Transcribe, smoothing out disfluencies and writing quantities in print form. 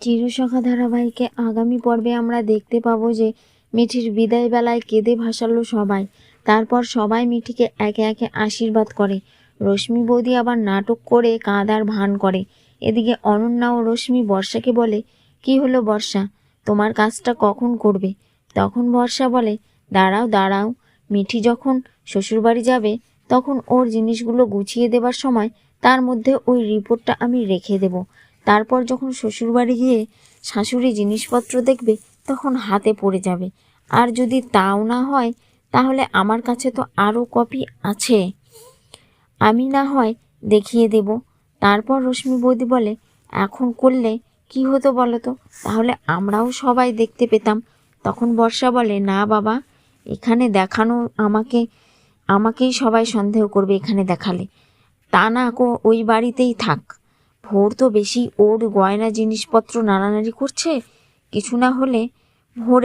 চিরসখা ধারাবাহিকে আগামী পর্বে আমরা দেখতে পাবো যে মিঠির বিদায় বেলায় কেঁদে ভাসালো সবাই। তারপর সবাই মিঠিকে একে একে আশীর্বাদ করে। রশ্মি বৌদি আবার নাটক করে কাঁদার ভান করে। এদিকে অনন্যা ও রশ্মি বর্ষাকে বলে, কি হলো বর্ষা, তোমার কাজটা কখন করবে? তখন বর্ষা বলে, দাঁড়াও দাঁড়াও, মিঠি যখন শ্বশুরবাড়ি যাবে তখন ওর জিনিসগুলো গুছিয়ে দেবার সময় তার মধ্যে ওই রিপোর্টটা আমি রেখে দেব। তারপর যখন শ্বশুরবাড়ি গিয়ে শাশুড়ি জিনিসপত্র দেখবে তখন হাতে পড়ে যাবে। আর যদি তাও না হয় তাহলে আমার কাছে তো আরও কপি আছে, আমি না হয় দেখিয়ে দেব। তারপর রশ্মি বৌদি বলে, এখন করলে কি হতো বলো তো, তাহলে আমরাও সবাই দেখতে পেতাম। তখন বর্ষা বলে, না বাবা, এখানে দেখানো আমাকেই সবাই সন্দেহ করবে এখানে দেখালে। তা না ওই বাড়িতেই থাক। ভোর তো বেশি ওর গয়না জিনিসপত্র নাড়ানাড়ি করছে, কিছু না হলে ভোরে